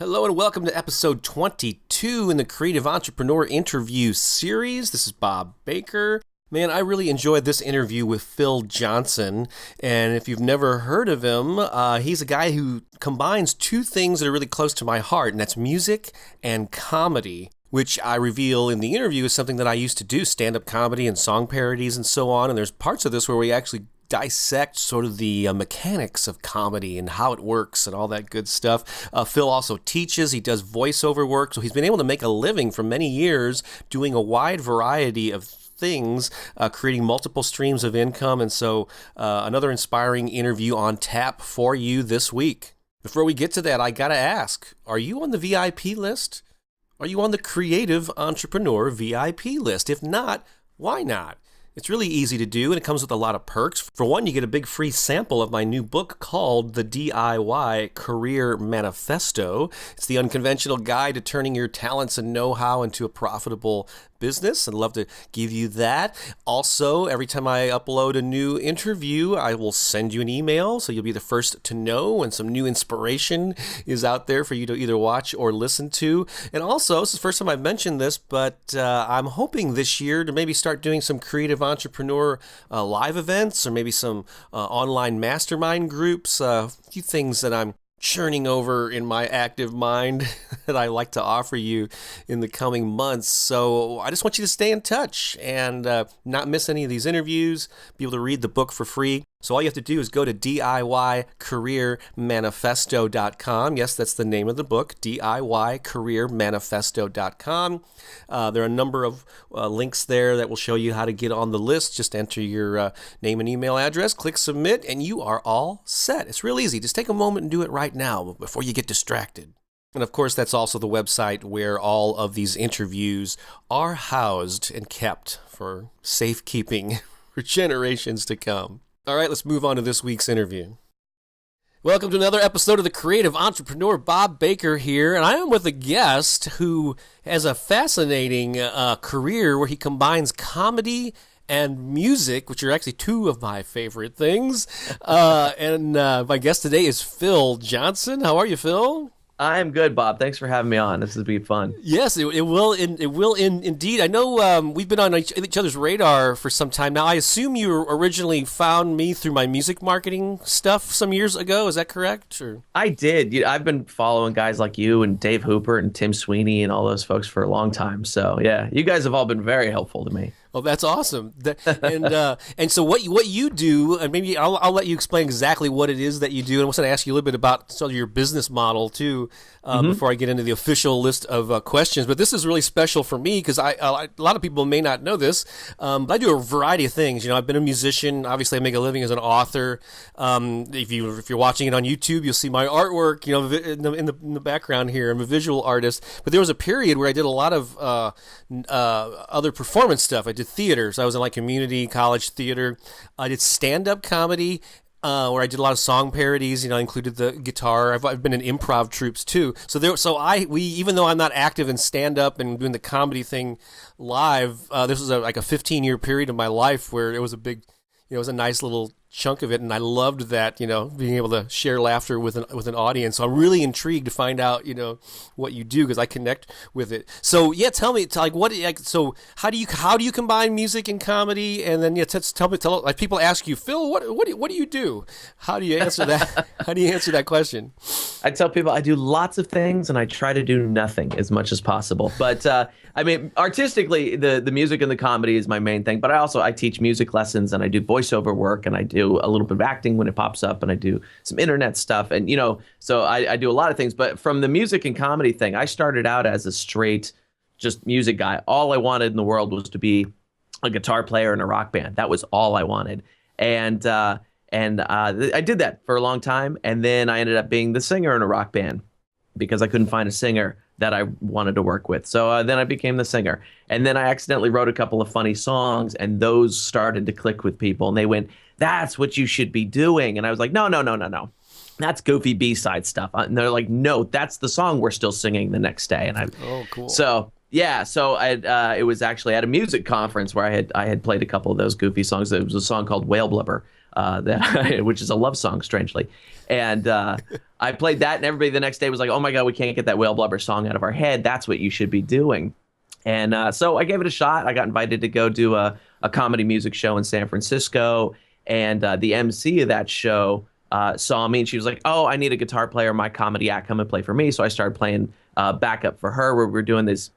Hello and welcome to episode 22 in the Creative Entrepreneur Interview Series. This is Bob Baker. Man, I really enjoyed this interview with Phil Johnson, and if you've never heard of him, he's a guy who combines two things that are really close to my heart, and that's music and comedy, which I reveal in the interview is something that I used to do, stand-up comedy and song parodies and so on, and there's parts of this where we actually dissect sort of the mechanics of comedy and how it works and all that good stuff. Phil also teaches. He does voiceover work, so he's been able to make a living for many years doing a wide variety of things, creating multiple streams of income. And so another inspiring interview on tap for you this week. Before we get to that, I got to ask, are you on the VIP list? Are you on the Creative Entrepreneur VIP list? If not, why not? It's really easy to do, and it comes with a lot of perks. For one, you get a big free sample of my new book called The DIY Career Manifesto. It's the unconventional guide to turning your talents and know-how into a profitable business. I'd love to give you that. Also, every time I upload a new interview, I will send you an email, so you'll be the first to know when some new inspiration is out there for you to either watch or listen to. And also, this is the first time I've mentioned this, but I'm hoping this year to maybe start doing some creative entrepreneur live events or maybe some online mastermind groups, a few things that I'm churning over in my active mind that I like to offer you in the coming months. So I just want you to stay in touch and not miss any of these interviews, be able to read the book for free. So all you have to do is go to DIYcareermanifesto.com. Yes, that's the name of the book, DIYcareermanifesto.com. There are a number of links there that will show you how to get on the list. Just enter your name and email address, click submit, and you are all set. It's real easy. Just take a moment and do it right now before you get distracted. And of course, that's also the website where all of these interviews are housed and kept for safekeeping for generations to come. All right, let's move on to this week's interview. Welcome to another episode of the Creative Entrepreneur. Bob Baker here, and I am with a guest who has a fascinating career where he combines comedy and music, which are actually two of my favorite things. And my guest today is Phil Johnson. How are you, Phil? I'm good, Bob. Thanks for having me on. This will be fun. Yes, it will. It will indeed. I know we've been on each other's radar for some time now. I assume you originally found me through my music marketing stuff some years ago. Is that correct? Or? I did. I've been following guys like you and Dave Hooper and Tim Sweeney and all those folks for a long time. So yeah, you guys have all been very helpful to me. Well, that's awesome. And so what you do, and maybe I'll let you explain exactly what it is that you do, and I'm going to ask you a little bit about sort of your business model too, before I get into the official list of questions. But this is really special for me because a lot of people may not know this, but I do a variety of things. I've been a musician. Obviously, I make a living as an author. If you're watching it on YouTube, you'll see my artwork. In the background here, I'm a visual artist. But there was a period where I did a lot of other performance stuff. I did theater, so I was in community college theater. I did stand-up comedy, where I did a lot of song parodies. I included the guitar. I've been in improv troupes too. We even though I'm not active in stand-up and doing the comedy thing live, this was a 15-year period of my life where it was a big, it was a nice little chunk of it, and I loved that, being able to share laughter with an audience. So I'm really intrigued to find out, what you do because I connect with it. So yeah, tell me, so how do you combine music and comedy? And then tell me, people ask you, Phil, what do you do? How do you answer that? How do you answer that question? I tell people I do lots of things and I try to do nothing as much as possible. But artistically, the music and the comedy is my main thing. But I teach music lessons and I do voiceover work and I do a little bit of acting when it pops up, and I do some internet stuff, and so I do a lot of things. But from the music and comedy thing, I started out as a straight just music guy. All I wanted in the world was to be a guitar player in a rock band. That was all I wanted, and I did that for a long time, and then I ended up being the singer in a rock band because I couldn't find a singer that I wanted to work with. So then I became the singer, and then I accidentally wrote a couple of funny songs, and those started to click with people, and they went, "That's what you should be doing." And I was like, no. That's goofy B-side stuff. And they're like, "No, that's the song we're still singing the next day." And cool. So it was actually at a music conference where I had played a couple of those goofy songs. There was a song called Whale Blubber which is a love song, strangely. And I played that, and everybody the next day was like, "Oh my God, we can't get that whale blubber song out of our head. That's what you should be doing." And so I gave it a shot. I got invited to go do a comedy music show in San Francisco, and the MC of that show saw me, and she was like, "Oh, I need a guitar player. My comedy act, come and play for me." So I started playing backup for her, where we were doing this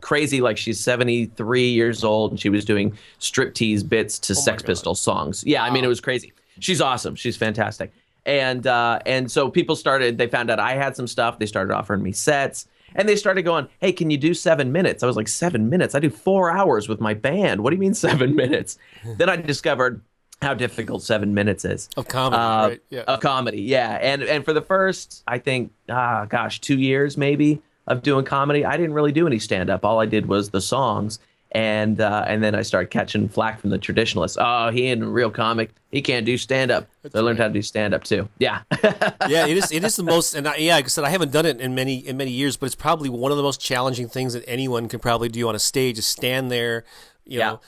crazy, like she's 73 years old, and she was doing striptease bits to Sex Pistols songs. Yeah, wow. I mean, it was crazy. She's awesome. She's fantastic. And so people they found out I had some stuff. They started offering me sets. And they started going, "Hey, can you do 7 minutes?" I was like, 7 minutes? I do 4 hours with my band. What do you mean 7 minutes? Then I discovered how difficult 7 minutes is. Of comedy, right? Yeah. Of comedy, yeah. And for the first, I think, 2 years maybe of doing comedy, I didn't really do any stand-up. All I did was the songs. And then I started catching flack from the traditionalists. "Oh, he ain't a real comic. He can't do stand-up." So I learned how to do stand-up too. Yeah. Yeah, it is the most, and like I said, I haven't done it in many years, but it's probably one of the most challenging things that anyone can probably do on a stage, is stand there, you know,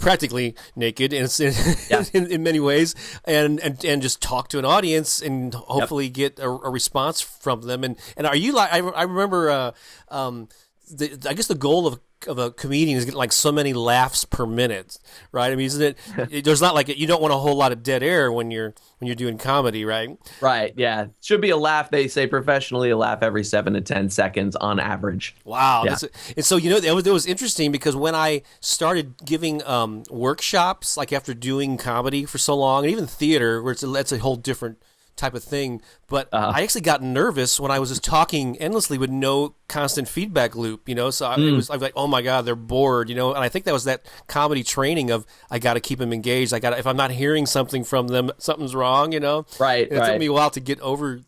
practically naked in many ways, and just talk to an audience and hopefully get a response from them. And are you like, I remember I guess the goal of a comedian is getting like so many laughs per minute, right? I mean, isn't it? There's not like you don't want a whole lot of dead air when you're doing comedy, right? Right. Yeah. Should be a laugh. They say professionally a laugh every 7 to 10 seconds on average. Wow. Yeah. And so it was interesting, because when I started giving workshops, like after doing comedy for so long, and even theater, where that's a whole different type of thing, but I actually got nervous when I was just talking endlessly with no constant feedback loop, so I was like, "Oh my God, they're bored," and I think that was that comedy training of, I got to keep them engaged. If I'm not hearing something from them, something's wrong, Right. And it took me a while to get over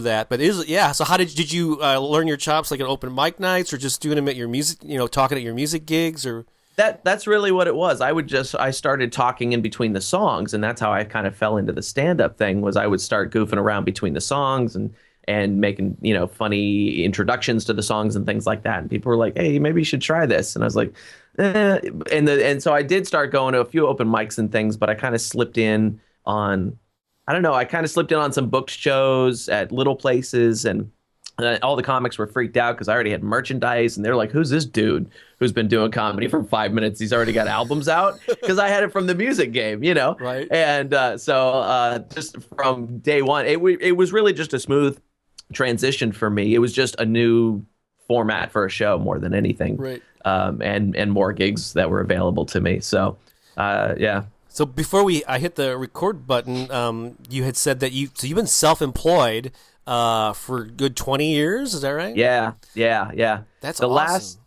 that, but so how did you learn your chops, like at open mic nights, or just doing them at your music, talking at your music gigs, or? That's really what it was. I started talking in between the songs, and that's how I kind of fell into the stand-up thing. Was I would start goofing around between the songs and making funny introductions to the songs and things like that. And people were like, "Hey, maybe you should try this." And I was like, and so I did start going to a few open mics and things, but I kind of slipped in on, I don't know, I kind of slipped in on some booked shows at little places, and all the comics were freaked out because I already had merchandise, and they're like, "Who's this dude who's been doing comedy for 5 minutes? He's already got albums out?" Because I had it from the music game, Right. And so just from day one, it was really just a smooth transition for me. It was just a new format for a show more than anything, right? And more gigs that were available to me. So, yeah. So before I hit the record button, you had said that you've been self-employed for a good 20 years. Is that right? Yeah. That's awesome.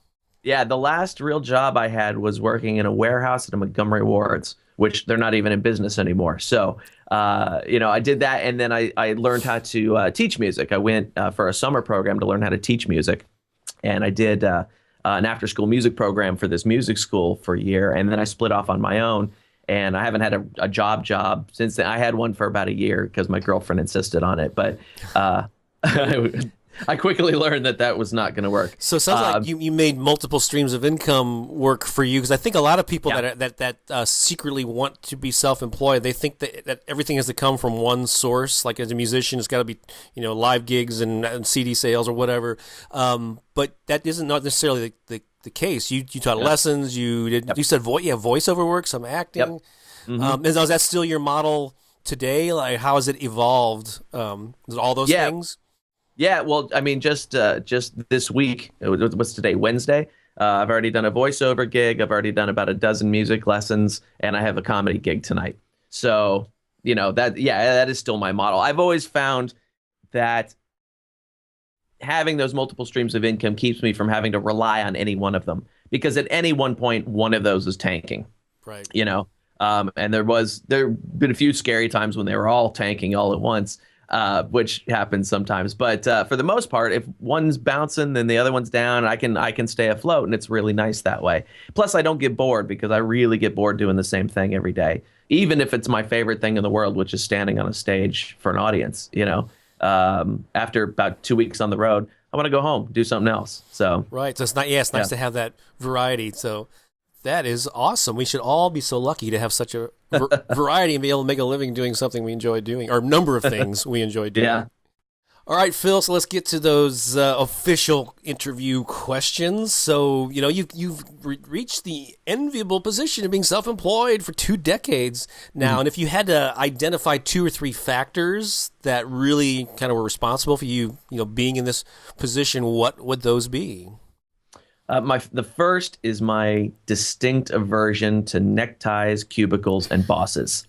The The last real job I had was working in a warehouse at a Montgomery Ward's, which they're not even in business anymore. So, I did that, and then I learned how to teach music. I went for a summer program to learn how to teach music, and I did an after-school music program for this music school for a year, and then I split off on my own. And I haven't had a job since then. I had one for about a year because my girlfriend insisted on it. But I quickly learned that was not going to work. So it sounds like you made multiple streams of income work for you, because I think a lot of people that secretly want to be self-employed, they think that everything has to come from one source. Like as a musician, it's got to be live gigs and CD sales or whatever. But that isn't not necessarily the case. You taught lessons. You did. You said voiceover work, some acting. Yep. Mm-hmm. Is that still your model today? Like, how has it evolved? Is it all those things? Yeah. Well, I mean, just this week. What's today? Wednesday. I've already done a voiceover gig. I've already done about a dozen music lessons, and I have a comedy gig tonight. So that is still my model. I've always found that having those multiple streams of income keeps me from having to rely on any one of them, because at any one point, one of those is tanking. Right. And there have been a few scary times when they were all tanking all at once, which happens sometimes. But for the most part, if one's bouncing, then the other one's down. I can stay afloat, and it's really nice that way. Plus, I don't get bored, because I really get bored doing the same thing every day, even if it's my favorite thing in the world, which is standing on a stage for an audience. After about 2 weeks on the road, I want to go home, do something else. So right. So it's nice to have that variety. So That is awesome. We should all be so lucky to have such a variety and be able to make a living doing something we enjoy doing, or a number of things we enjoy doing. Yeah. All right, Phil, so let's get to those official interview questions. So, you've reached the enviable position of being self-employed for 2 decades now. And if you had to identify 2 or 3 factors that really kind of were responsible for you, being in this position, what would those be? The first is my distinct aversion to neckties, cubicles, and bosses.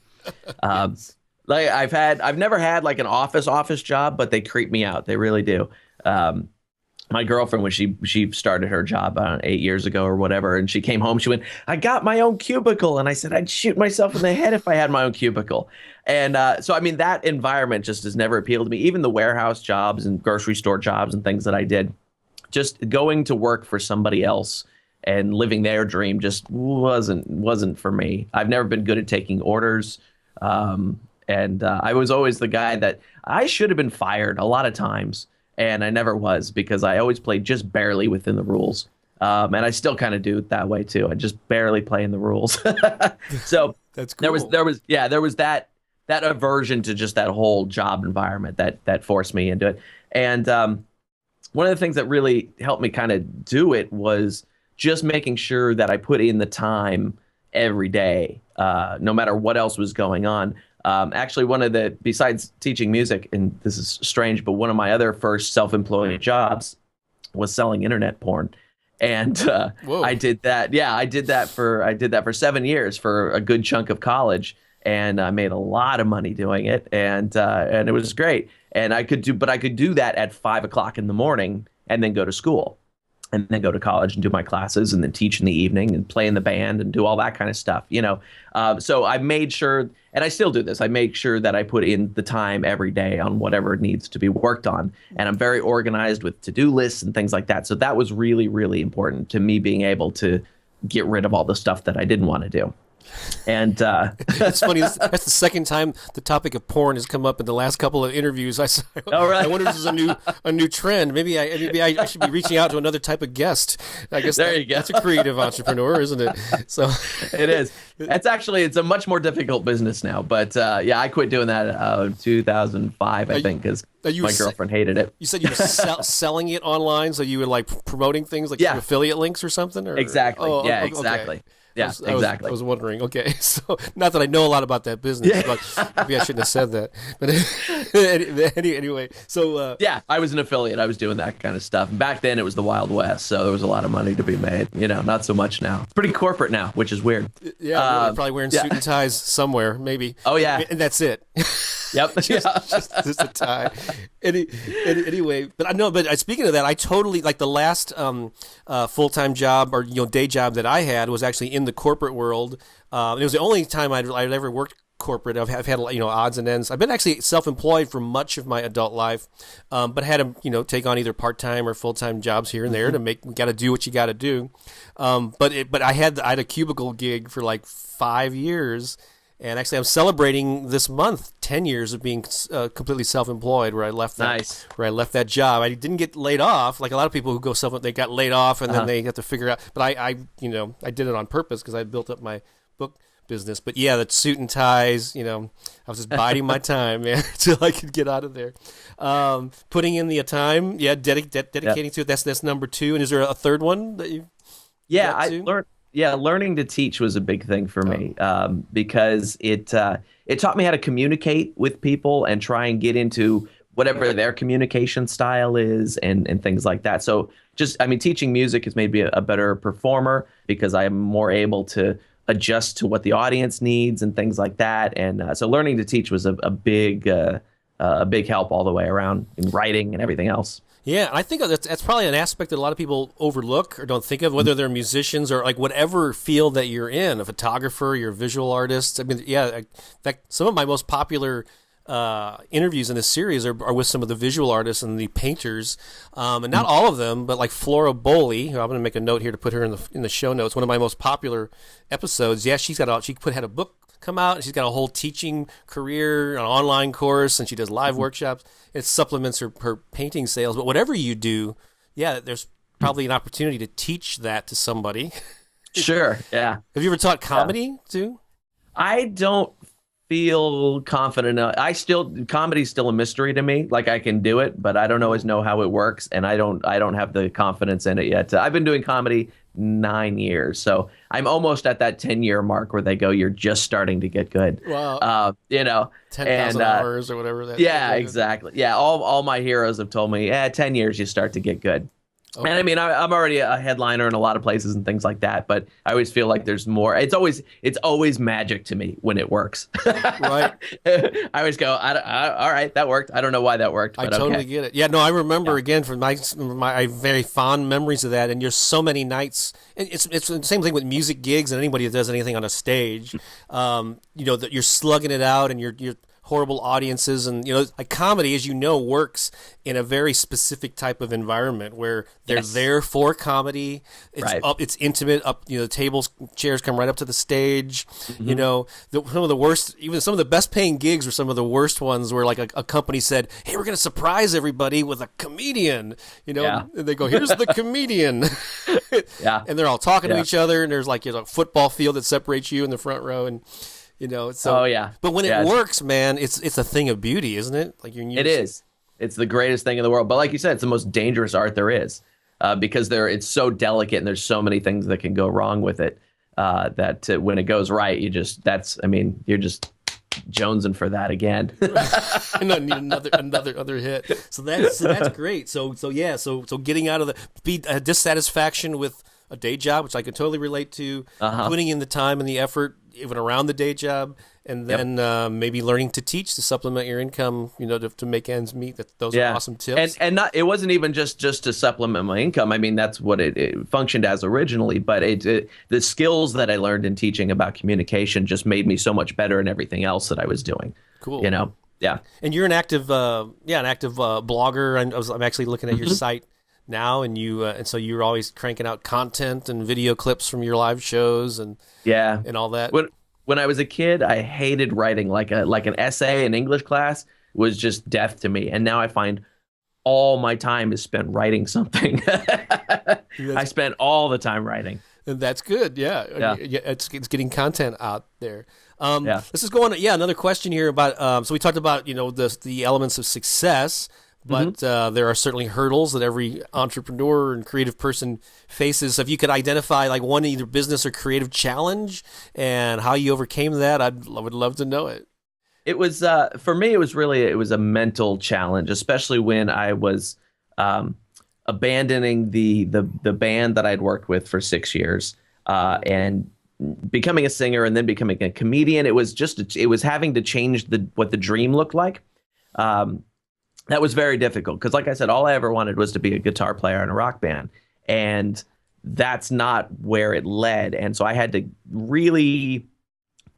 I've never had like an office job, but they creep me out. They really do. My girlfriend, when she started her job 8 years ago or whatever, and she came home, she went, "I got my own cubicle," and I said, "I'd shoot myself in the head if I had my own cubicle." And so, I mean, that environment just has never appealed to me. Even the warehouse jobs and grocery store jobs and things that I did, just going to work for somebody else and living their dream just wasn't for me. I've never been good at taking orders. And I was always the guy that I should have been fired a lot of times, and I never was because I always played just barely within the rules. And I still kind of do it that way too. I just barely play in the rules. So that's cool. There was that aversion to just that whole job environment that forced me into it. And one of the things that really helped me kind of do it was just making sure that I put in the time every day, no matter what else was going on. Actually, besides teaching music, and this is strange, but one of my other first self-employed jobs was selling internet porn. And I did that. Yeah, I did that for 7 years for a good chunk of college. And I made a lot of money doing it. And it was great. And I could do that at 5 o'clock in the morning and then go to school. And then go to college and do my classes and then teach in the evening and play in the band and do all that kind of stuff, So I made sure, and I still do this, I make sure that I put in the time every day on whatever needs to be worked on. And I'm very organized with to-do lists and things like that. So that was really, really important to me being able to get rid of all the stuff that I didn't want to do. And it's funny. That's the second time the topic of porn has come up in the last couple of interviews. I wonder if this is a new trend. Maybe I should be reaching out to another type of guest. I guess you go. That's a creative entrepreneur, isn't it? So it is. It's a much more difficult business now. But I quit doing that in 2005, I think, because my girlfriend hated it. You said you were selling it online, so you were like promoting things like through affiliate links or something? Or? Exactly. Okay. Exactly. Yeah, exactly. I was wondering. Okay, so not that I know a lot about that business, but maybe I shouldn't have said that. But anyway, so I was an affiliate. I was doing that kind of stuff. Back then, it was the Wild West, so there was a lot of money to be made. Not so much now. It's pretty corporate now, which is weird. Yeah, probably wearing suit and ties somewhere, maybe. Oh yeah, and that's it. Yep, just a tie. Anyway, but speaking of that, I totally like the last full-time job or day job that I had was actually in the corporate world. It was the only time I'd ever worked corporate. I've had odds and ends. I've been actually self-employed for much of my adult life, but had to take on either part-time or full-time jobs here and there to make. We got to do what you got to do. But I had a cubicle gig for like 5 years. And actually, I'm celebrating this month 10 years of being completely self-employed, where I left that job. I didn't get laid off like a lot of people who go they got laid off and then they have to figure out. But I did it on purpose because I built up my book business. But yeah, the suit and ties, I was just biding my time, man, until I could get out of there. Putting in the time, dedicating to it. That's number 2. And is there a third one that you? Yeah, I learned. Yeah, learning to teach was a big thing for me because it taught me how to communicate with people and try and get into whatever their communication style is and things like that. So teaching music has made me a better performer because I am more able to adjust to what the audience needs and things like that. And so learning to teach was a big help all the way around in writing and everything else. Yeah, I think that's probably an aspect that a lot of people overlook or don't think of, whether they're musicians or like whatever field that you're in, a photographer, you're a visual artist. I mean, in fact, some of my most popular interviews in this series are with some of the visual artists and the painters, and not all of them, but like Flora Boley, who I'm going to make a note here to put her in the show notes. One of my most popular episodes. Yeah, she had a book come out, and she's got a whole teaching career, an online course, and she does live workshops. It supplements her painting sales. But whatever you do, there's probably an opportunity to teach that to somebody. Sure. Yeah. Have you ever taught comedy too? I don't feel confident enough. Comedy's still a mystery to me. Like I can do it, but I don't always know how it works, and I don't have the confidence in it yet. I've been doing comedy 9 years, so I'm almost at that 10-year mark where they go, "You're just starting to get good." Wow. 10,000 hours or whatever that. Yeah, exactly. Yeah, all my heroes have told me, 10 years you start to get good. Okay. And I mean, I'm already a headliner in a lot of places and things like that, but I always feel like there's more. It's always magic to me when it works. Right. I always go, all right, that worked. I don't know why that worked, but I totally get it. Yeah, no, I remember again from my very fond memories of that. And there's so many nights. It's the same thing with music gigs and anybody that does anything on a stage. That you're slugging it out and you're horrible audiences, and like comedy, as you know, works in a very specific type of environment where they're there for comedy. It's it's intimate. The tables, chairs come right up to the stage. Mm-hmm. Some of the worst, even some of the best paying gigs were some of the worst ones where like a company said, "Hey, we're going to surprise everybody with a comedian." And they go, "Here's the comedian." And they're all talking to each other, and there's like a football field that separates you in the front row, and but when it works, man, it's a thing of beauty, isn't it? Like it is. It's the greatest thing in the world. But like you said, it's the most dangerous art there is, because it's so delicate and there's so many things that can go wrong with it. That when it goes right, you're just jonesing for that again. And I need another hit. So that's great. So getting out of the dissatisfaction with a day job, which I can totally relate to, putting in the time and the effort even around the day job, and then maybe learning to teach to supplement your income, to make ends meet. Those are awesome tips. And it wasn't even just to supplement my income. I mean, that's what it functioned as originally, but the skills that I learned in teaching about communication just made me so much better in everything else that I was doing. Cool. Yeah. And you're an active blogger. I'm actually looking at your site now, and so you're always cranking out content and video clips from your live shows and all that. When I was a kid, I hated writing. Like an essay in English class was just death to me, and now I find all my time is spent writing something. I spent all the time writing. And that's good. Yeah. It's getting content out there. Let's just go on. Another question here about. So we talked about the elements of success. But there are certainly hurdles that every entrepreneur and creative person faces. So if you could identify like one either business or creative challenge and how you overcame that, I would love to know it. It was for me. It was a mental challenge, especially when I was abandoning the band that I'd worked with for 6 years and becoming a singer and then becoming a comedian. It was having to change what the dream looked like. That was very difficult because, like I said, all I ever wanted was to be a guitar player in a rock band. And that's not where it led. And so I had to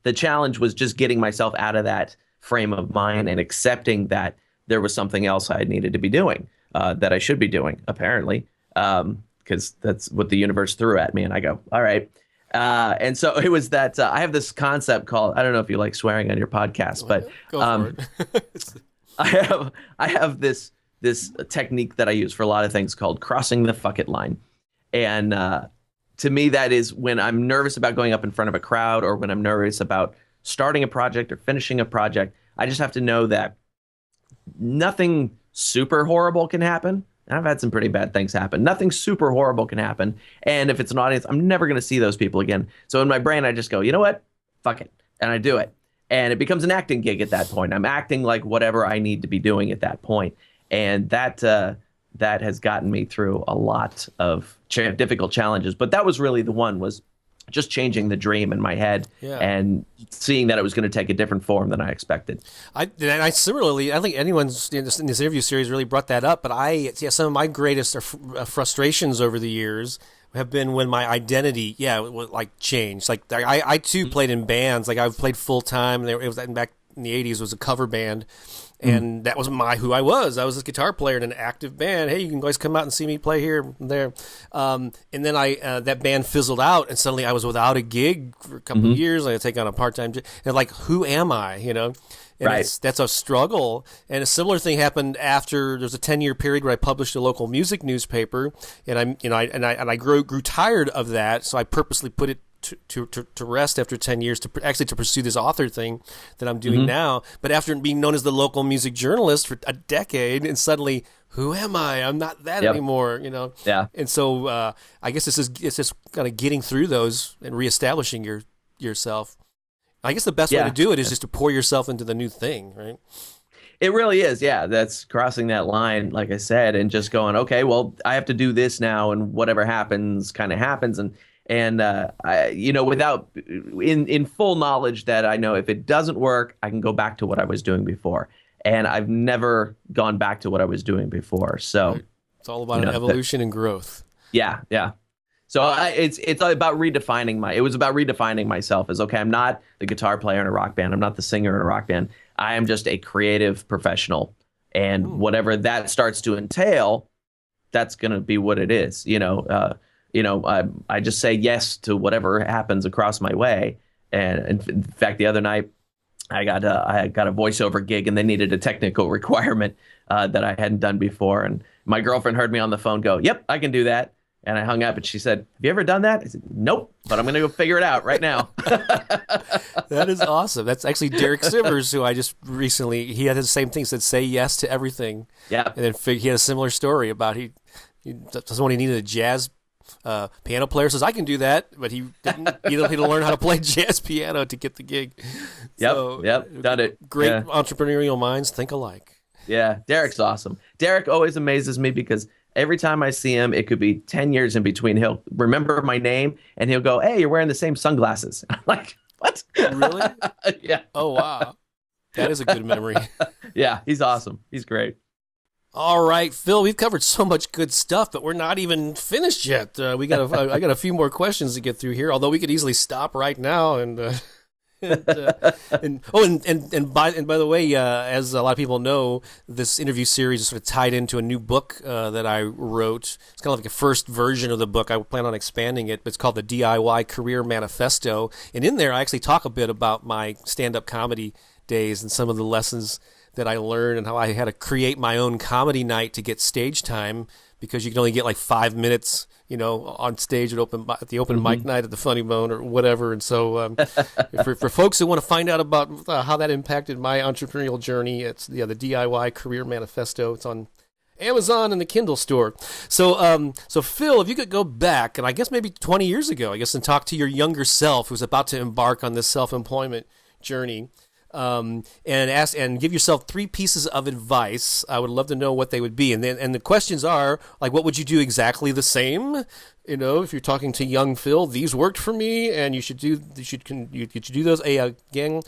the challenge was just getting myself out of that frame of mind and accepting that there was something else I needed to be doing, that I should be doing, apparently, because that's what the universe threw at me. And I go, all right. And so it was that I have this concept called, I don't know if you like swearing on your podcast, but go for it. I have this technique that I use for a lot of things called crossing the fuck it line. And to me, that is when I'm nervous about going up in front of a crowd or when I'm nervous about starting a project or finishing a project. I just have to know that nothing super horrible can happen. I've had some pretty bad things happen. Nothing super horrible can happen. And if it's an audience, I'm never going to see those people again. So in my brain, I just go, you know what? Fuck it. And I do it. And it becomes an acting gig at that point. I'm acting like whatever I need to be doing at that point. And that has gotten me through a lot of difficult challenges. But that was really the one, was just changing the dream in my head and seeing that it was going to take a different form than I expected. I similarly, I think anyone's in this interview series really brought that up. But some of my greatest frustrations over the years have been when my identity, changed. Like I too played in bands. Like I've played full time. It was back in the 80s was a cover band. And that was who I was. I was this guitar player in an active band. Hey, you can guys come out and see me play here and there. And then that band fizzled out, and suddenly I was without a gig for a couple of years. I had to take on a part-time job. And like, who am I? You know, and that's a struggle. And a similar thing happened after there's a 10-year period where I published a local music newspaper, and I grew tired of that, so I purposely put it to rest after 10 years to pursue this author thing that I'm doing now. But after being known as the local music journalist for a decade, and suddenly, who am I? I'm not that anymore, you know? Yeah. And so I guess it's just kind of getting through those and reestablishing yourself. I guess the best way to do it is just to pour yourself into the new thing, right? It really is. Yeah. That's crossing that line, like I said, and just going, okay, well, I have to do this now, and whatever happens kind of happens. And I, without in full knowledge that I know if it doesn't work, I can go back to what I was doing before. And I've never gone back to what I was doing before. So it's all about evolution and growth. Yeah, yeah. So it's about redefining it was about redefining myself as, okay, I'm not the guitar player in a rock band. I'm not the singer in a rock band. I am just a creative professional. And whatever that starts to entail, that's going to be what it is, I just say yes to whatever happens across my way. And in fact, the other night, I got a voiceover gig, and they needed a technical requirement that I hadn't done before. And my girlfriend heard me on the phone go, "Yep, I can do that." And I hung up, and she said, "Have you ever done that?" I said, "Nope, but I'm going to go figure it out right now." That is awesome. That's actually Derek Sivers, who I just recently, he had the same thing, said say yes to everything. Yeah. And then he had a similar story about someone he needed a jazz piano player, says I can do that, but he didn't. He had to learn how to play jazz piano to get the gig. Yep, done it. Great entrepreneurial minds think alike. Yeah, Derek's awesome. Derek always amazes me because every time I see him, it could be 10 years in between. He'll remember my name and he'll go, "Hey, you're wearing the same sunglasses." I'm like, "What?" Really? Yeah. Oh wow, that is a good memory. Yeah, he's awesome. He's great. All right, Phil, we've covered so much good stuff, but we're not even finished yet. I got a few more questions to get through here, although we could easily stop right now. By the way, as a lot of people know, this interview series is sort of tied into a new book that I wrote. It's kind of like a first version of the book. I plan on expanding it, but it's called the DIY Career Manifesto. And in there, I actually talk a bit about my stand-up comedy days and some of the lessons that I learned and how I had to create my own comedy night to get stage time, because you can only get like 5 minutes, on stage at the open mic night at the Funny Bone or whatever. And so for folks who want to find out about how that impacted my entrepreneurial journey, it's the DIY Career Manifesto. It's on Amazon and the Kindle store. So Phil, if you could go back, and I guess maybe 20 years ago, and talk to your younger self who's about to embark on this self-employment journey, and ask and give yourself 3 pieces of advice, I would love to know what they would be. And the questions are like, what would you do exactly the same? If you're talking to young Phil, these worked for me, and you should do those again.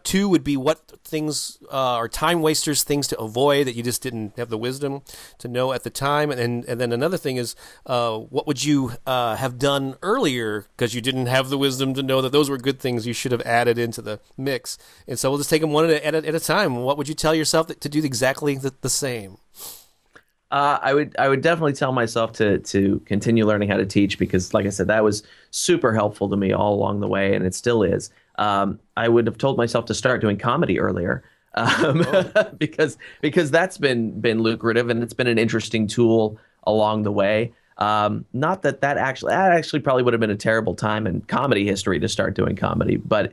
2 would be what things are time wasters, things to avoid that you just didn't have the wisdom to know at the time. And then another thing is, what would you have done earlier because you didn't have the wisdom to know that those were good things you should have added into the mix. And so we'll just take them one at a time. What would you tell yourself to do exactly the same? I would definitely tell myself to continue learning how to teach, because, like I said, that was super helpful to me all along the way, and it still is. I would have told myself to start doing comedy earlier, because that's been lucrative, and it's been an interesting tool along the way. Not that actually probably would have been a terrible time in comedy history to start doing comedy, but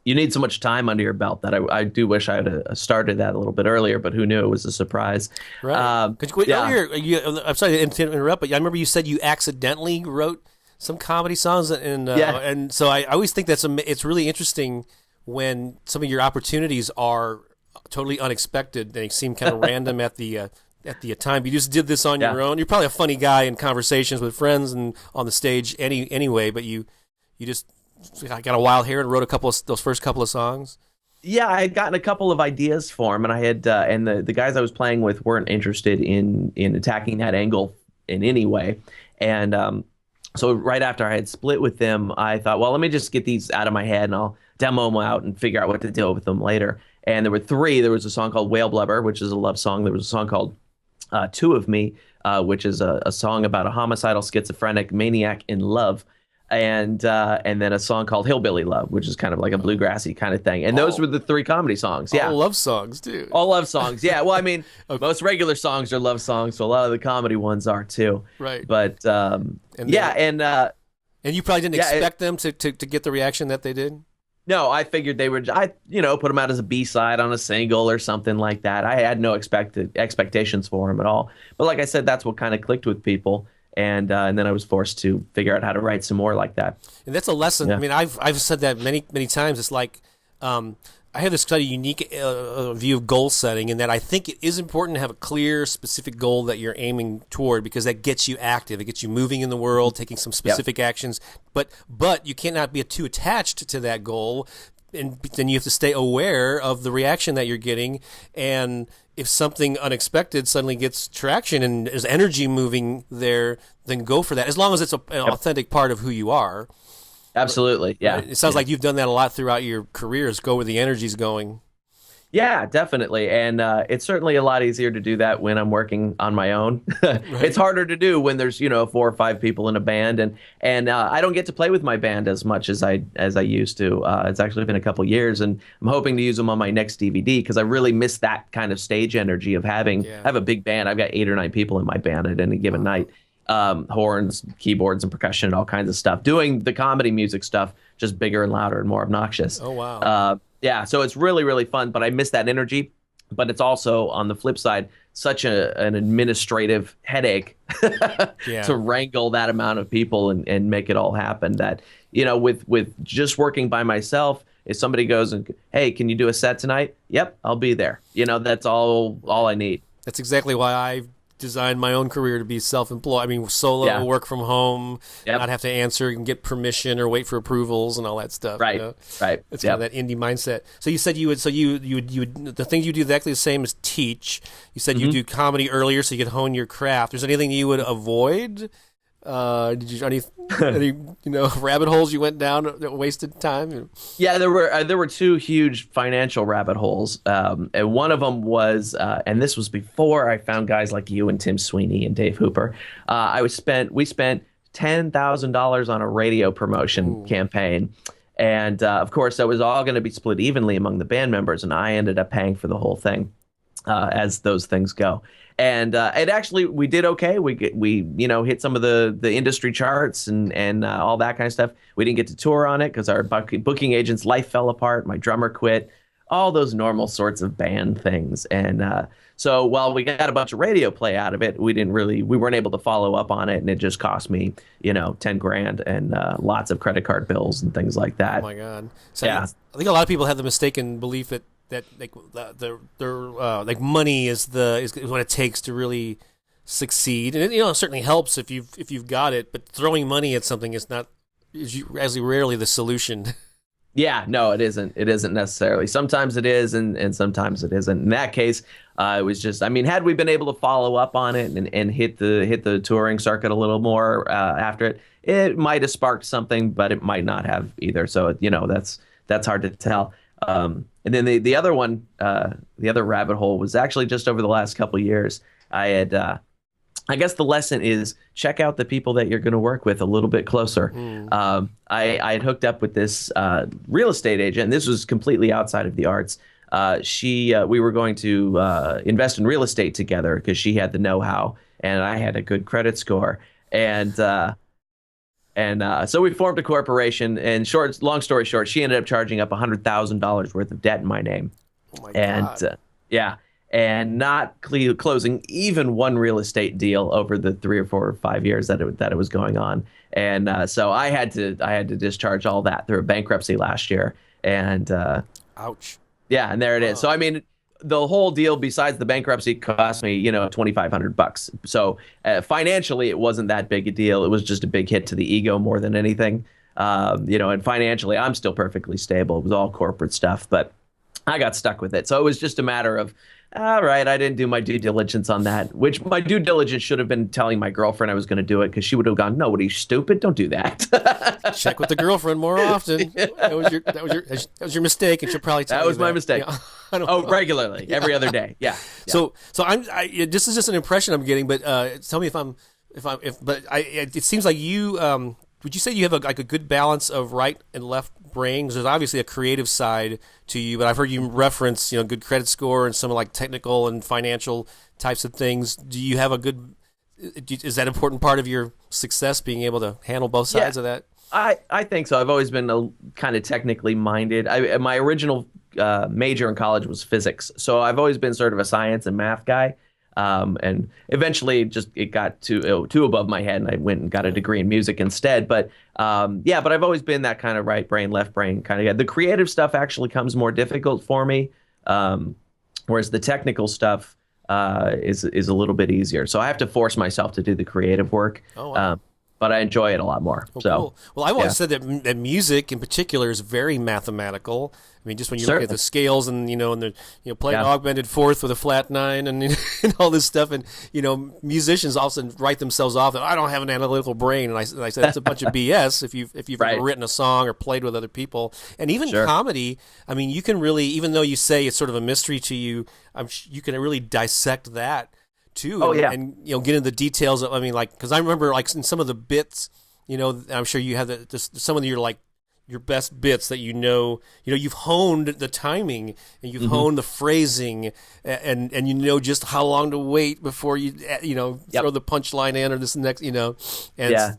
you need so much time under your belt that I do wish I had started that a little bit earlier, but who knew? It was a surprise. Right. Earlier, I'm sorry to interrupt, but I remember you said you accidentally wrote some comedy songs, and so I always think it's really interesting when some of your opportunities are totally unexpected. They seem kind of random at the time. You just did this on your own. You're probably a funny guy in conversations with friends and on the stage anyway, but you just got a wild hair and wrote those first couple of songs. Yeah, I had gotten a couple of ideas for him, and I had and the guys I was playing with weren't interested in attacking that angle in any way. And So right after I had split with them, I thought, well, let me just get these out of my head and I'll demo them out and figure out what to do with them later. And there were three. There was a song called Whale Blubber, which is a love song. There was a song called Two of Me, which is a song about a homicidal schizophrenic maniac in love. And then a song called Hillbilly Love, which is kind of like a bluegrassy kind of thing. And those were the three comedy songs. Yeah. All love songs, too. All love songs. Yeah. Well, I mean, most regular songs are love songs, so a lot of the comedy ones are too. Right. But yeah, and you probably didn't expect them to get the reaction that they did? No, I figured they would, put them out as a B-side on a single or something like that. I had no expectations for them at all. But like I said, that's what kind of clicked with people. And then I was forced to figure out how to write some more like that. And that's a lesson. Yeah. I mean, I've said that many times. It's like I have this kind of unique view of goal setting, in that I think it is important to have a clear, specific goal that you're aiming toward, because that gets you active. It gets you moving in the world, taking some specific actions. But you cannot be too attached to that goal, and then you have to stay aware of the reaction that you're getting. And if something unexpected suddenly gets traction and there's energy moving there, then go for that, as long as it's an authentic part of who you are. Absolutely, yeah. It sounds like you've done that a lot throughout your careers. Go where the energy's going. Yeah, definitely. And it's certainly a lot easier to do that when I'm working on my own. Right. It's harder to do when there's, 4 or 5 people in a band. And I don't get to play with my band as much as I used to. It's actually been a couple years, and I'm hoping to use them on my next DVD, because I really miss that kind of stage energy of having I have a big band. I've got 8 or 9 people in my band at any given night. Horns, keyboards, and percussion, and all kinds of stuff. Doing the comedy music stuff, just bigger and louder and more obnoxious. Oh, wow. Yeah, so it's really, really fun, but I miss that energy. But it's also, on the flip side, such an administrative headache to wrangle that amount of people and make it all happen, that, with just working by myself, if somebody goes and, hey, can you do a set tonight? Yep, I'll be there. That's all I need. That's exactly why I designed my own career to be self-employed. I mean, solo, work from home, not have to answer and get permission or wait for approvals and all that stuff. Right, right. It's kind of that indie mindset. So you said you would the things you do exactly the same as teach. You said you do comedy earlier so you could hone your craft. Is there anything you would avoid? Did you any rabbit holes you went down that wasted time? Yeah, there were 2 huge financial rabbit holes, and one of them was, and this was before I found guys like you and Tim Sweeney and Dave Hooper. We spent $10,000 on a radio promotion campaign, and of course that was all going to be split evenly among the band members, and I ended up paying for the whole thing, as those things go. And it actually, we did okay. We hit some of the industry charts and all that kind of stuff. We didn't get to tour on it because our booking agent's life fell apart. My drummer quit. All those normal sorts of band things. And so while we got a bunch of radio play out of it, we weren't able to follow up on it, and it just cost me, $10,000 and lots of credit card bills and things like that. Oh my God! So yeah, I think a lot of people have the mistaken belief that like money is what it takes to really succeed, and it certainly helps if you've got it. But throwing money at something is rarely the solution. Yeah, no, it isn't. It isn't necessarily. Sometimes it is, and sometimes it isn't. In that case, it was just. I mean, had we been able to follow up on it and hit the touring circuit a little more after it, it might have sparked something, but it might not have either. So that's hard to tell. And then the other one, the other rabbit hole was actually just over the last couple of years. I had, I guess the lesson is check out the people that you're going to work with a little bit closer. I had hooked up with this real estate agent, and this was completely outside of the arts. We were going to invest in real estate together because she had the know-how and I had a good credit score. And so we formed a corporation, and long story short, she ended up charging up $100,000 worth of debt in my name. Oh my God. And not closing even one real estate deal over the 3 or 4 or 5 years that it was going on. And so I had to discharge all that through a bankruptcy last year. And ouch. Yeah, and there it is. So I mean, the whole deal, besides the bankruptcy, cost me, $2,500. So financially, it wasn't that big a deal. It was just a big hit to the ego more than anything. And financially, I'm still perfectly stable. It was all corporate stuff, but I got stuck with it. So it was just a matter of, all right, I didn't do my due diligence on that, which my due diligence should have been telling my girlfriend I was going to do it, because she would have gone, no, what are you, stupid? Don't do that. Check with the girlfriend more often. That was your mistake, and she'll probably tell you That was my mistake. Yeah, I don't know. Regularly, every other day. Yeah. So this is just an impression I'm getting, but tell me it seems like you, would you say you have a good balance of right and left brain? 'Cause there's obviously a creative side to you, but I've heard you reference, good credit score and some like technical and financial types of things. Do you have is that an important part of your success, being able to handle both sides of that? I think so. I've always been kind of technically minded. My original major in college was physics, so I've always been sort of a science and math guy. And eventually, it got too above my head, and I went and got a degree in music instead. But but I've always been that kind of right brain, left brain kind of guy. The creative stuff actually comes more difficult for me, whereas the technical stuff is a little bit easier. So I have to force myself to do the creative work. Oh, wow. But I enjoy it a lot more. Oh, so, cool. Well, I've always said that music in particular is very mathematical. I mean, just when you look at the scales and playing augmented fourth with a flat nine and and all this stuff, and musicians often write themselves off that I don't have an analytical brain, and I said that's a bunch of BS. If you've ever written a song or played with other people, and even comedy, I mean, you can really, even though you say it's sort of a mystery to you, you can really dissect that too. Oh, yeah. And get into the details of, I mean, like, because I remember like in some of the bits, I'm sure you have some of your best bits that you've honed the timing, and you've honed the phrasing, and just how long to wait before you throw the punchline in or this next,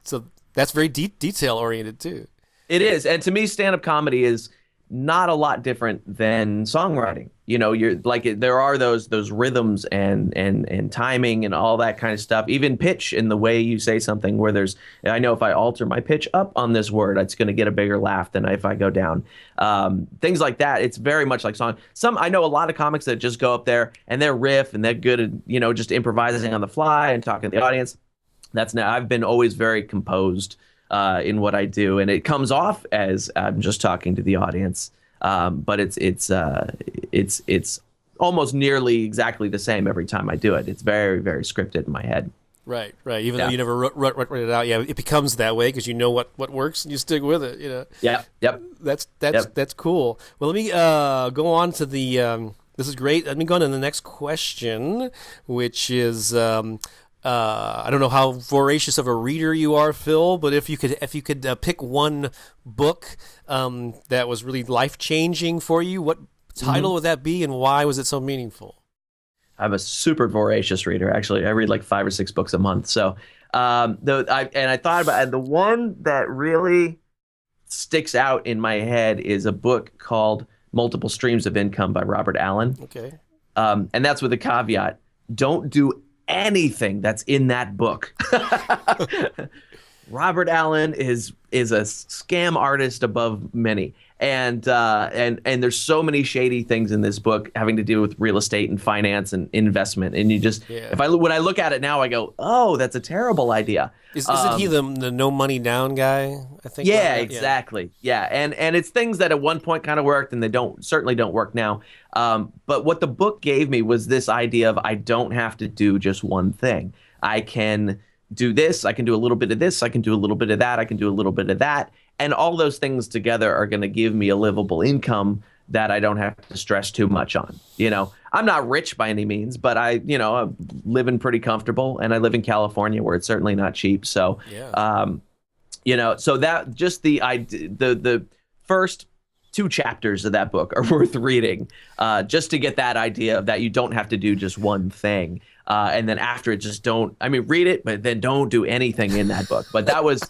so that's very detail oriented too. It is. And to me, stand-up comedy is not a lot different than songwriting. You're like, there are those rhythms and timing and all that kind of stuff, even pitch in the way you say something, where I know if I alter my pitch up on this word, it's going to get a bigger laugh than if I go down. Things like that. It's very much like song. I know a lot of comics that just go up there and they're riff and they're good at, just improvising on the fly and talking to the audience. I've been always very composed in what I do, and it comes off as I'm just talking to the audience. But it's almost nearly exactly the same every time I do it. It's very, very scripted in my head. Right. Even though you never wrote it out, it becomes that way because you know what works and you stick with it. Yeah. Yep. That's cool. Well, let me go on to the. This is great. Let me go on to the next question, which is. I don't know how voracious of a reader you are, Phil, but if you could pick one book that was really life-changing for you, what title would that be, and why was it so meaningful? I'm a super voracious reader. Actually, I read like 5 or 6 books a month. So, I thought about it. The one that really sticks out in my head is a book called Multiple Streams of Income by Robert Allen. Okay. And that's with a caveat: don't do anything that's in that book. Robert Allen is a scam artist above many, and there's so many shady things in this book having to do with real estate and finance and investment. And when I look at it now, I go, oh, that's a terrible idea. Isn't he the no money down guy? I think. Yeah, exactly. Yeah, and it's things that at one point kind of worked, and they certainly don't work now. But what the book gave me was this idea of I don't have to do just one thing. I can do this, I can do a little bit of this, I can do a little bit of that, I can do a little bit of that. And all those things together are going to give me a livable income that I don't have to stress too much on. I'm not rich by any means, but I'm living pretty comfortable, and I live in California where it's certainly not cheap. So, so that just the first 2 chapters of that book are worth reading, just to get that idea of that you don't have to do just one thing. And then after it, read it, but then don't do anything in that book. But that was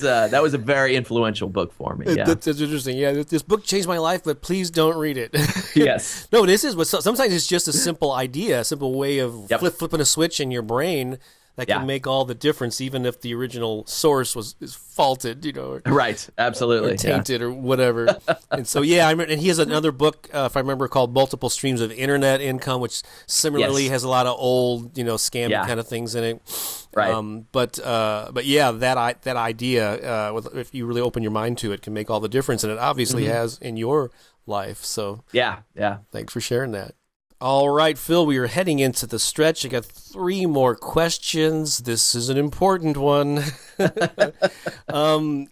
a very influential book for me. Yeah. That's interesting. Yeah, this book changed my life, but please don't read it. Yes. No, this is sometimes it's just a simple idea, a simple way of flipping a switch in your brain that can make all the difference, even if the original source is faulted, Right, absolutely, or tainted or whatever. And so, and he has another book, if I remember, called Multiple Streams of Internet Income, which similarly has a lot of old, scam kind of things in it. Right. But that idea, if you really open your mind to it, can make all the difference, and it obviously has in your life. So Yeah, yeah. thanks for sharing that. All right, Phil, we are heading into the stretch. I got 3 more questions. This is an important one. And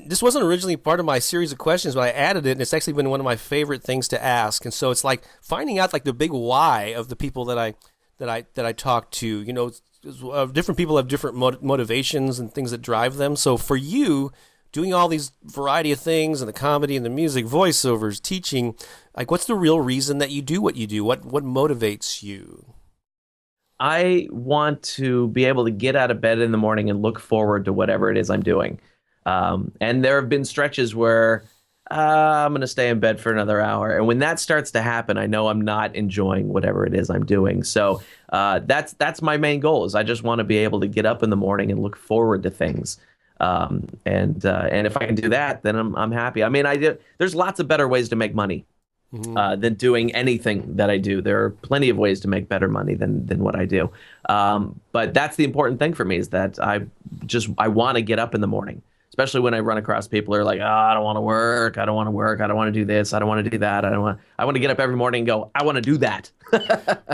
this wasn't originally part of my series of questions, but I added it, and it's actually been one of my favorite things to ask. And so it's like finding out like the big why of the people that I talk to. You know, different people have different motivations and things that drive them. So for you, doing all these variety of things and the comedy and the music, voiceovers, teaching, like what's the real reason that you do what you do? What motivates you? I want to be able to get out of bed in the morning and look forward to whatever it is I'm doing. And there have been stretches where I'm going to stay in bed for another hour. And when that starts to happen, I know I'm not enjoying whatever it is I'm doing. So that's my main goal is I just want to be able to get up in the morning and look forward to things. And if I can do that, then I'm happy. I mean, there's lots of better ways to make money than doing anything that I do. There are plenty of ways to make better money than what I do. But that's the important thing for me is that I want to get up in the morning, especially when I run across people who are like, oh, I don't want to work. I don't want to work. I don't want to do this. I don't want to do that. I want to get up every morning and go, I want to do that.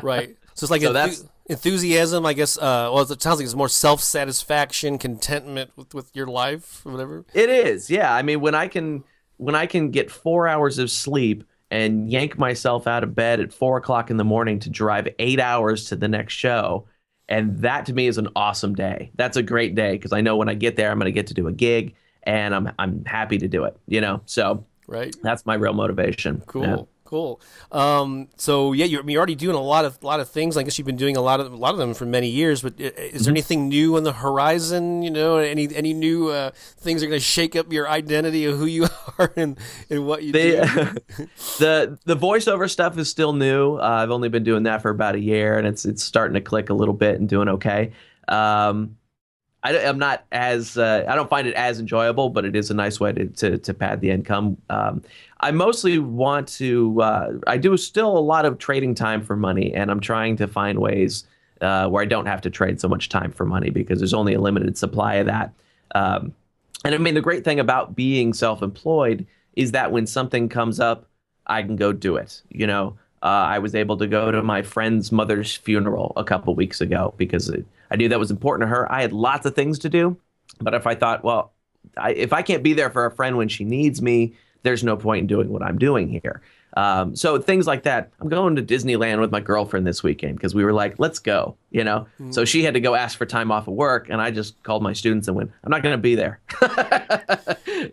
Right. So it's like that's enthusiasm, I guess. Well, it sounds like it's more self-satisfaction, contentment with your life or whatever. It is. Yeah. I mean, when I can get 4 hours of sleep and yank myself out of bed at 4 o'clock in the morning to drive 8 hours to the next show. And that to me is an awesome day. That's a great day because I know when I get there, I'm going to get to do a gig and I'm happy to do it, you know? So right. That's my real motivation. Cool. Yeah. Cool. So yeah, you're already doing a lot of things. I guess you've been doing a lot of them for many years. But is there anything new on the horizon? You know, any new things that are going to shake up your identity of who you are and what you do? The voiceover stuff is still new. I've only been doing that for about a year, and it's starting to click a little bit and doing okay. I'm not as I don't find it as enjoyable, but it is a nice way to pad the income. I mostly want to. I do still a lot of trading time for money, and I'm trying to find ways where I don't have to trade so much time for money because there's only a limited supply of that. And I mean, the great thing about being self-employed is that when something comes up, I can go do it. You know, I was able to go to my friend's mother's funeral a couple weeks ago because I knew that was important to her. I had lots of things to do, but if I thought, well, if I can't be there for a friend when she needs me, there's no point in doing what I'm doing here. So things like that. I'm going to Disneyland with my girlfriend this weekend because we were like, let's go, you know? Mm-hmm. So she had to go ask for time off of work, and I just called my students and went, I'm not going to be there,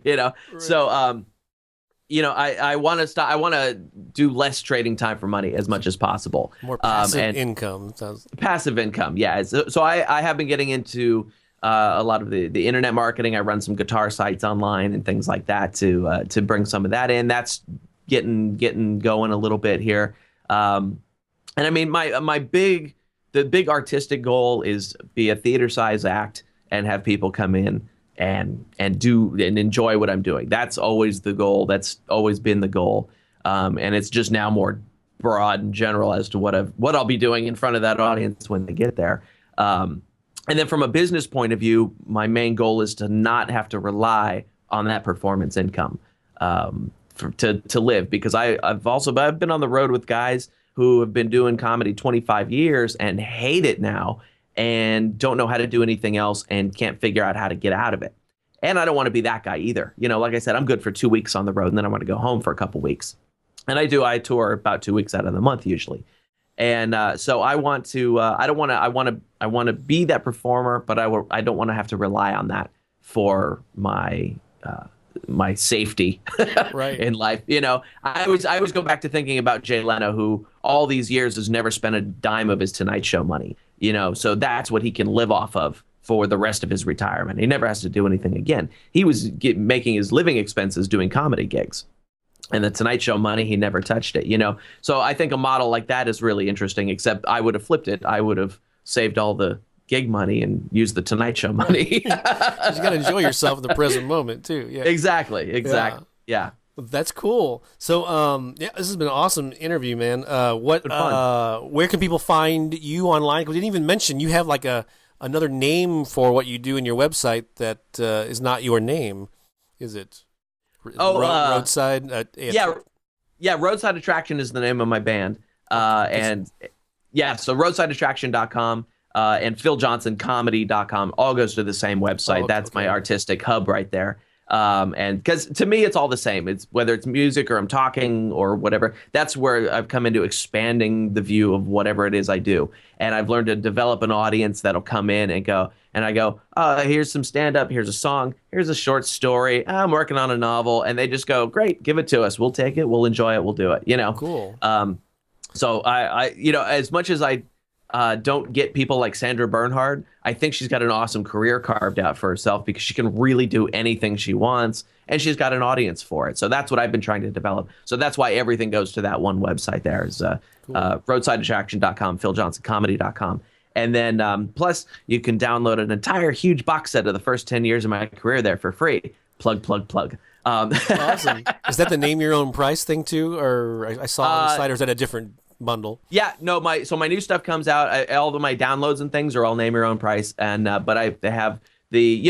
you know? Right. So, you know, I want to stop. I want to do less trading time for money as much as possible. More passive income. Passive income, yeah. So I have been getting into a lot of the internet marketing. I run some guitar sites online and things like that to bring some of that in. That's getting going a little bit here. And I mean, the big artistic goal is be a theater size act and have people come in and do and enjoy what I'm doing. That's always the goal. That's always been the goal. And it's just now more broad and general as to what I'll be doing in front of that audience when they get there. And then from a business point of view, my main goal is to not have to rely on that performance income to live, because I've been on the road with guys who have been doing comedy 25 years and hate it now and don't know how to do anything else and can't figure out how to get out of it. And I don't want to be that guy either. You know, like I said, I'm good for 2 weeks on the road and then I want to go home for a couple weeks. And I tour about 2 weeks out of the month usually. And so I want to. I want to be that performer, but I don't want to have to rely on that for my safety right. in life. You know, I always go back to thinking about Jay Leno, who all these years has never spent a dime of his Tonight Show money. You know, so that's what he can live off of for the rest of his retirement. He never has to do anything again. He was making his living expenses doing comedy gigs. And the Tonight Show money, he never touched it, you know. So I think a model like that is really interesting, except I would have flipped it. I would have saved all the gig money and used the Tonight Show money. You got to enjoy yourself in the present moment, too. Yeah. Exactly. Yeah. That's cool. So, yeah, this has been an awesome interview, man. Where can people find you online? Because we didn't even mention you have like another name for what you do in your website that is not your name, is it? Roadside? Yeah, Yeah, Roadside Attraction is the name of my band. And yeah, so roadsideattraction.com and philjohnsоncomedy.com all goes to the same website. That's my artistic hub right there. And because to me, it's all the same. It's whether it's music or I'm talking or whatever. That's where I've come into expanding the view of whatever it is I do. And I've learned to develop an audience that'll come in and go, here's some stand up, here's a song, here's a short story. I'm working on a novel. And they just go, great, give it to us. We'll take it. We'll enjoy it. We'll do it. Cool. So I as much as I don't get people like Sandra Bernhard, I think she's got an awesome career carved out for herself because she can really do anything she wants, and she's got an audience for it. So that's what I've been trying to develop. So that's why everything goes to that one website there is roadsideattraction.com, philjohnsоncomedy.com. And then plus you can download an entire huge box set of the first 10 years of my career there for free. Plug. Awesome. Is that the name your own price thing too? Or I saw on the site, or is that a different bundle? Yeah, no, my new stuff comes out. All of my downloads and things are all name your own price. And but I have the,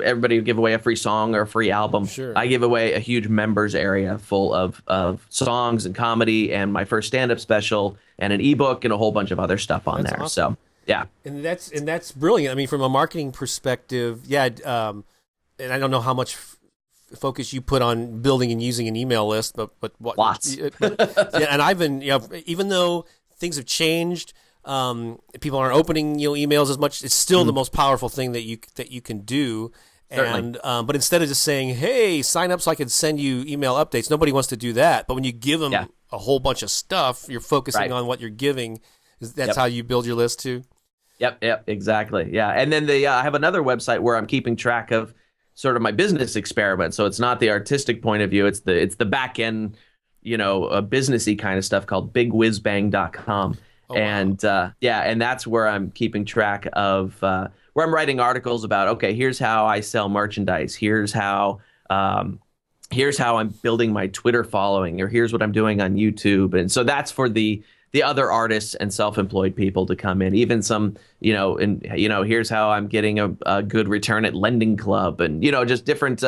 everybody will give away a free song or a free album. Sure. I give away a huge members area full of songs and comedy and my first stand-up special and an ebook and a whole bunch of other stuff on there. Awesome. So yeah. And that's brilliant. I mean, from a marketing perspective, yeah. And I don't know how much focus you put on building and using an email list, but what lots. Yeah, and I've been, even though things have changed, people aren't opening emails as much. It's still the most powerful thing that you can do. Certainly. And but instead of just saying, "Hey, sign up so I can send you email updates," nobody wants to do that. But when you give them a whole bunch of stuff, you're focusing on what you're giving. That's how you build your list too. Yep, exactly. Yeah, and then I have another website where I'm keeping track of sort of my business experiment. So it's not the artistic point of view. It's the back end, businessy kind of stuff called bigwhizbang.com. Oh, and and that's where I'm keeping track of where I'm writing articles about, okay, here's how I sell merchandise. Here's how I'm building my Twitter following, or here's what I'm doing on YouTube. And so that's for the other artists and self-employed people to come in, even some, here's how I'm getting a good return at Lending Club, and, just different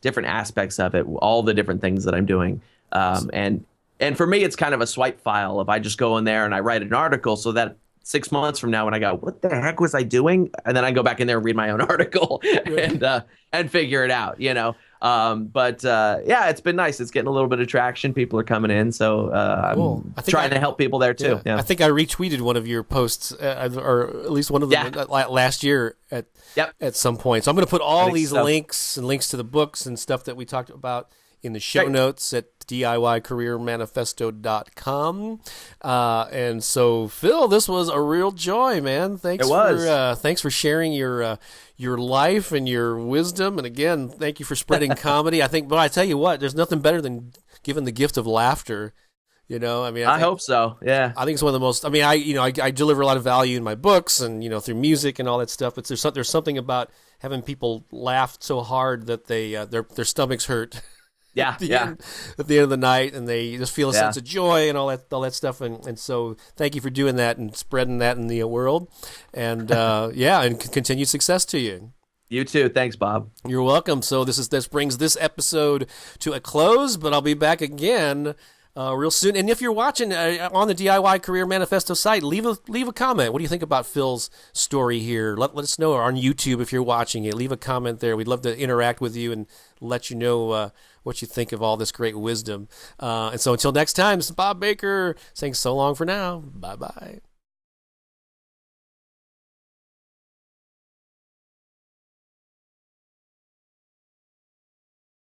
aspects of it, all the different things that I'm doing. And for me, it's kind of a swipe file. If I just go in there and I write an article, so that 6 months from now, when I go, what the heck was I doing? And then I go back in there and read my own article and figure it out, But it's been nice. It's getting a little bit of traction. People are coming in. So I'm trying to help people there too. Yeah. I think I retweeted one of your posts, or at least one of them last year at some point. So I'm going to put all these links to the books and stuff that we talked about in the show notes at DIYcareermanifesto.com. And so, Phil, this was a real joy, man. Thanks for sharing your life and your wisdom. And again, thank you for spreading comedy. But I tell you what, there's nothing better than giving the gift of laughter. I hope so. Yeah. I think it's one of the most, I deliver a lot of value in my books and, through music and all that stuff, but there's something about having people laugh so hard that their stomachs hurt. At the end of the night, and they just feel a sense of joy and all that stuff. And so thank you for doing that and spreading that in the world. And and continued success to you. You too. Thanks, Bob. You're welcome. So this brings this episode to a close, but I'll be back again real soon. And if you're watching on the DIY Career Manifesto site, leave a comment. What do you think about Phil's story here? Let us know, or on YouTube if you're watching it. Leave a comment there. We'd love to interact with you and let you know what you think of all this great wisdom. And so until next time, this is Bob Baker saying so long for now. Bye-bye.